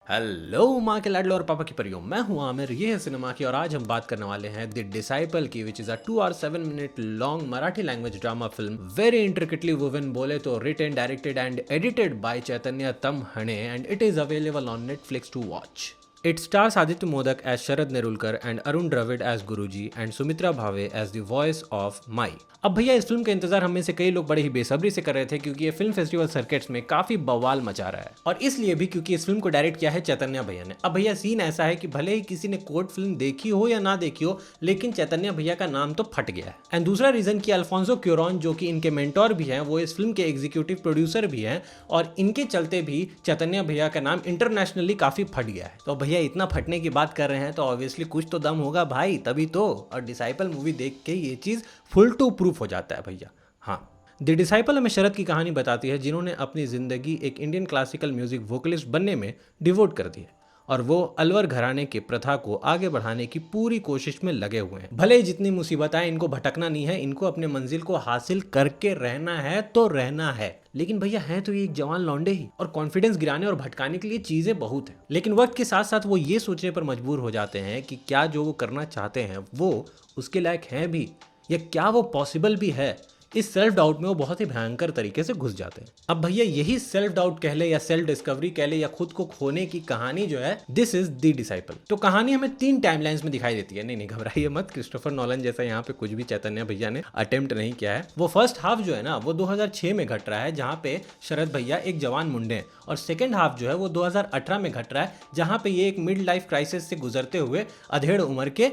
Hello माँ के लाडलो और पापा की परियों, मैं हूँ आमिर। ये है सिनेमा की और आज हम बात करने वाले हैं द डिसाइपल की, which is a 2 hour 7 minute long Marathi language drama film, very intricately woven बोले तो, written directed and edited by Chaitanya Tamhane and it is available on Netflix to watch. It stars Aditya Modak as Sharad Nerulkar and Arun Dravid as Guruji and Sumitra Bhave as the voice of Mai. अब भैया इस film का इंतजार हम में से कई लोग बड़े ही बेसब्री से कर रहे थे क्योंकि ये फिल्म फेस्टिवल सर्किट्स में काफी बवाल मचा रहा है, और इसलिए भी क्योंकि इस फिल्म को डायरेक्ट किया है चैतन्य भैया ने. अब भैया सीन ऐसा है कि भले ही किसी ने कोर्ट फिल्म देखी हो या ना देखी हो, लेकिन चैतन्य भैया का नाम तो फट गया है. एंड दूसरा रीजन कि अल्फोंसो क्यूरॉन जो कि इनके मेंटोर भी हैं, वो इस फिल्म के एग्जीक्यूटिव प्रोड्यूसर भी हैं, और इनके चलते भी चैतन्य भैया का नाम इंटरनेशनली काफी फट गया है. तो भैया इतना फटने की बात कर रहे हैं तो ऑब्वियसली कुछ तो दम होगा भाई, तभी तो. और डिसाइपल मूवी देख के ये चीज फुल टू प्रूफ हो जाता है भैया. हाँ, द डिसाइपल हमें शरद की कहानी बताती है, जिन्होंने अपनी जिंदगी एक इंडियन क्लासिकल म्यूजिक वोकलिस्ट बनने में डिवोट कर दी है, और वो अलवर घराने के प्रथा को आगे बढ़ाने की पूरी कोशिश में लगे हुए हैं. भले ही जितनी मुसीबत आए, इनको भटकना नहीं है, इनको अपने मंजिल को हासिल करके रहना है तो रहना है. लेकिन भैया हैं तो ये एक जवान लौंडे ही, और कॉन्फिडेंस गिराने और भटकाने के लिए चीजें बहुत हैं. लेकिन वक्त के साथ साथ वो ये सोचने पर मजबूर हो जाते हैं कि क्या जो वो करना चाहते हैं वो उसके लायक हैं भी, या क्या वो पॉसिबल भी है. इस सेल्फ डाउट में वो बहुत ही भयंकर तरीके से घुस जाते हैं. अब भैया यही सेल्फ डाउट कह ले या सेल्फ डिस्कवरी कह ले या खुद को खोने की कहानी जो है, दिस इज द डिसाइपल. तो कहानी हमें 3 टाइमलाइंस में दिखाई देती है. नहीं घबराइए मत, क्रिस्टोफर नॉलन जैसा यहाँ पे कुछ भी चैतन्य भैया ने अटेम्प्ट नहीं किया है. वो फर्स्ट हाफ जो है ना, वो 2006 में घट रहा है, जहाँ पे शरद भैया एक जवान मुंडे हैं, और सेकेंड हाफ जो है वो 2018 में घट रहा है, जहाँ पे ये एक मिड लाइफ क्राइसिस से गुजरते हुए अधेड़ उम्र के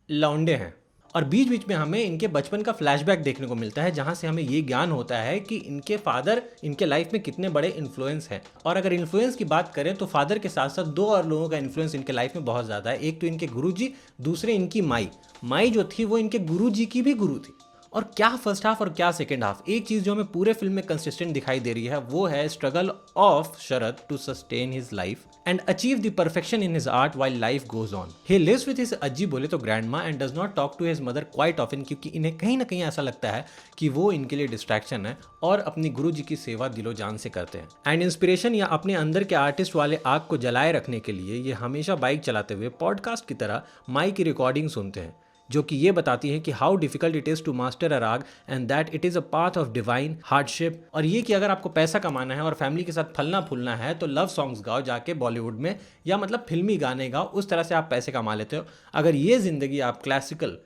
लौंडे हैं. और बीच बीच में हमें इनके बचपन का फ्लैशबैक देखने को मिलता है, जहां से हमें ये ज्ञान होता है कि इनके फादर इनके लाइफ में कितने बड़े इन्फ्लुएंस हैं. और अगर इन्फ्लुएंस की बात करें तो फादर के साथ साथ 2 और लोगों का इन्फ्लुएंस इनके लाइफ में बहुत ज़्यादा है. एक तो इनके गुरुजी, दूसरे इनकी माई जो थी वो इनके गुरुजी की भी गुरु थी. और क्या फर्स्ट हाफ और क्या सेकेंड हाफ, एक चीज जो हमें पूरे फिल्म में कंसिस्टेंट दिखाई दे रही है वो है struggle of Sharad to sustain his life and achieve the perfection in his art while life goes on. He lives with his अज्जी बोले तो grandma and does not talk to his mother quite often, क्योंकि इन्हें कहीं ना कहीं ऐसा लगता है कि वो इनके लिए डिस्ट्रैक्शन है और अपनी गुरु जी की सेवा दिलो जान से करते हैं. एंड इंस्पिरेशन या अपने अंदर के आर्टिस्ट वाले आग को जलाए रखने के लिए ये हमेशा बाइक चलाते हुए पॉडकास्ट की तरह माई की रिकॉर्डिंग सुनते हैं, जो कि ये बताती है कि how difficult it is to master a raga and that it is a path of divine hardship. और ये कि अगर आपको पैसा कमाना है और फैमिली के साथ फलना फूलना है तो लव सॉन्ग्स गाओ जाके बॉलीवुड में, या मतलब फिल्मी गाने गाओ, उस तरह से आप पैसे कमा लेते हो. अगर ये जिंदगी आप क्लासिकल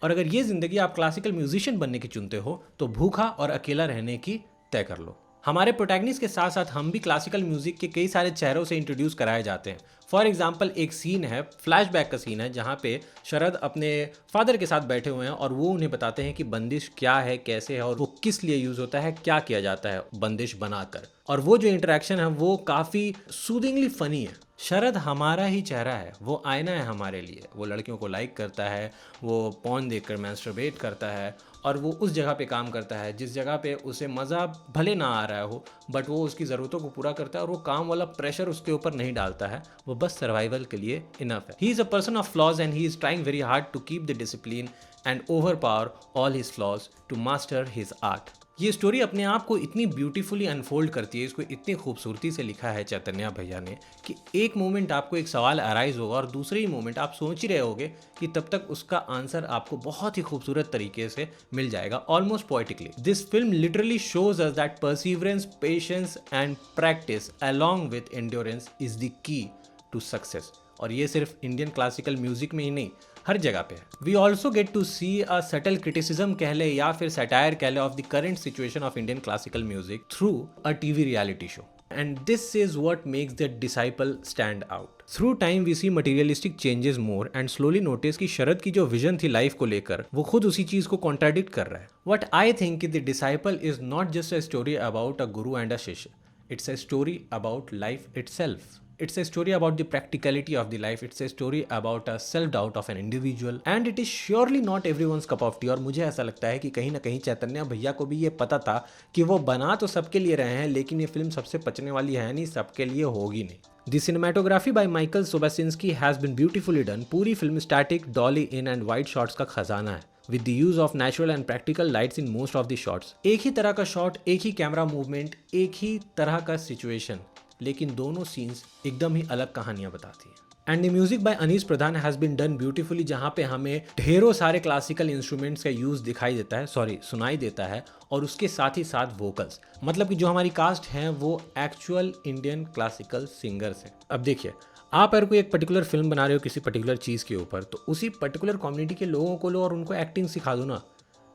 और अगर ये जिंदगी आप क्लासिकल म्यूजिशियन बनने की चुनते हो तो भूखा और अकेला रहने की तय कर लो. हमारे प्रोटैगनिस्ट के साथ साथ हम भी क्लासिकल म्यूजिक के कई सारे चेहरों से इंट्रोड्यूस कराए जाते हैं. फॉर एग्जाम्पल एक सीन है, फ्लैशबैक का सीन है, जहाँ पे शरद अपने फादर के साथ बैठे हुए हैं और वो उन्हें बताते हैं कि बंदिश क्या है, कैसे है, और वो किस लिए यूज होता है, क्या किया जाता है बंदिश बनाकर. और वो जो इंटरेक्शन है वो काफ़ी सूदिंगली फनी है. शरद हमारा ही चेहरा है, वो आईना है हमारे लिए. वो लड़कियों को लाइक करता है, वो पॉर्न देखकर मैस्टरबेट करता है, और वो उस जगह पे काम करता है जिस जगह पे उसे मज़ा भले ना आ रहा हो, बट वो उसकी ज़रूरतों को पूरा करता है, और वो काम वाला प्रेशर उसके ऊपर नहीं डालता है. वो बस सर्वाइवल के लिए इनफ है. He is a person of flaws and he is trying very hard to keep the discipline and overpower all his flaws to master his art. ये स्टोरी अपने आप को इतनी ब्यूटीफुली अनफोल्ड करती है, इसको इतनी खूबसूरती से लिखा है चैतन्य भैया ने, कि एक मोमेंट आपको एक सवाल अराइज होगा और दूसरे ही मोमेंट आप सोच ही रहे होगे कि तब तक उसका आंसर आपको बहुत ही खूबसूरत तरीके से मिल जाएगा, almost poetically. This film literally shows us that perseverance, patience and practice along with endurance is the key to success. और ये सिर्फ इंडियन क्लासिकल म्यूजिक में ही नहीं, हर जगह पे है. We also get to see a subtle criticism कह ले या फिर सटायर कह ले of the current situation of Indian classical music through a TV reality show. And this is what makes the disciple stand out. Through time we see materialistic changes more and slowly notice कि शरद की जो vision थी life को लेकर, वो खुद उसी चीज को कॉन्ट्राडिक्ट कर रहा है. What I think the disciple is not just a story about a Guru and अ शिष्य. It's a story about life itself. It's a story about the practicality of the life. It's a story about a self-doubt of an individual. And it is surely not everyone's cup of tea. और मुझे ऐसा लगता है कि कहीं ना कहीं चैतन्य भैया को भी ये पता था कि वो बना तो सबके लिए रहे हैं, लेकिन ये फिल्म सबसे पचने वाली है नहीं, सबके लिए होगी नहीं. The cinematography by Michael Sobasinski has been beautifully done. पूरी film static, dolly in and wide shots का खजाना है. With the use of natural and practical lights in most of the shots. एक ही तरह का शॉट, एक ही कैमरा मूवमेंट, एक ही तरह का सिचुएशन, लेकिन दोनों सीन्स एकदम ही अलग कहानियां बताती हैं। And the music by Anees Pradhan has been done beautifully, जहाँ पे हमें ढेरों सारे क्लासिकल इंस्ट्रूमेंट्स का यूज दिखाई देता है, सुनाई देता है, और उसके साथ ही साथ वोकल्स। मतलब कि जो हमारी कास्ट हैं वो एक्चुअल इंडियन क्लासिकल सिंगर्स हैं। अब देखिए, आप अगर कोई एक पर्टिकुलर फिल्म बना रहे हो किसी पर्टिकुलर चीज़ के ऊपर, तो उसी पर्टिकुलर कम्युनिटी के लोगों को लो और उनको एक्टिंग सिखा दो ना,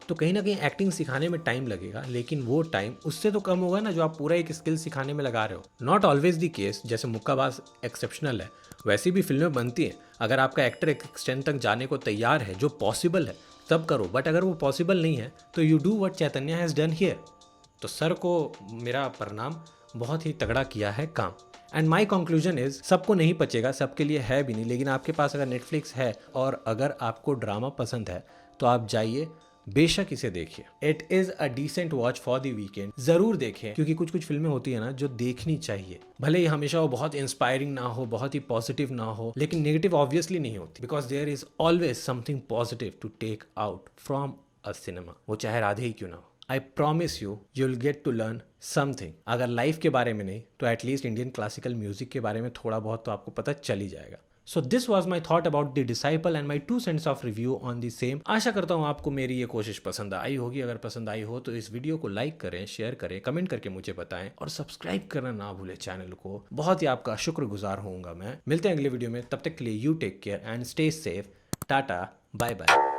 तो कहीं ना कहीं एक्टिंग सिखाने में टाइम लगेगा, लेकिन वो टाइम उससे तो कम होगा ना जो आप पूरा एक स्किल सिखाने में लगा रहे हो। नॉट ऑलवेज द केस, जैसे मुक्काबाज एक्सेप्शनल है, वैसी भी फिल्में बनती हैं। अगर आपका एक्टर एक एक्सटेंट तक जाने को तैयार है, जो पॉसिबल है, तब करो। बट अगर वो पॉसिबल नहीं है तो you do what Chaitanya has done here. तो सर को मेरा प्रणाम, बहुत ही तगड़ा किया है काम। एंड माई कंक्लूजन इज, सबको नहीं पचेगा, सबके लिए है भी नहीं, लेकिन आपके पास अगर नेटफ्लिक्स है और अगर आपको ड्रामा पसंद है तो आप जाइए, बेशक इसे देखिए। It is a decent watch for the weekend. जरूर देखें, क्योंकि कुछ कुछ फिल्में होती है ना जो देखनी चाहिए। भले ही हमेशा वो बहुत इंस्पायरिंग ना हो, बहुत ही पॉजिटिव ना हो, लेकिन नेगेटिव ऑब्वियसली नहीं होती, because there is always something positive to take out from a cinema, वो चाहे राधे ही क्यों ना हो। I promise you will get to learn something. अगर लाइफ के बारे में नहीं तो एटलीस्ट इंडियन क्लासिकल म्यूजिक के बारे में थोड़ा बहुत तो आपको पता चल ही जाएगा। So this was my thought about the disciple and my 2 cents of review on the same. आशा करता हूँ आपको मेरी ये कोशिश पसंद आई होगी। अगर पसंद आई हो तो इस वीडियो को लाइक करें, शेयर करें, कमेंट करके मुझे बताएं, और सब्सक्राइब करना ना भूलें चैनल को। बहुत ही आपका शुक्रगुजार होऊंगा मैं। मिलते हैं अगले वीडियो में, तब तक के लिए you take care and stay safe. Tata, bye bye.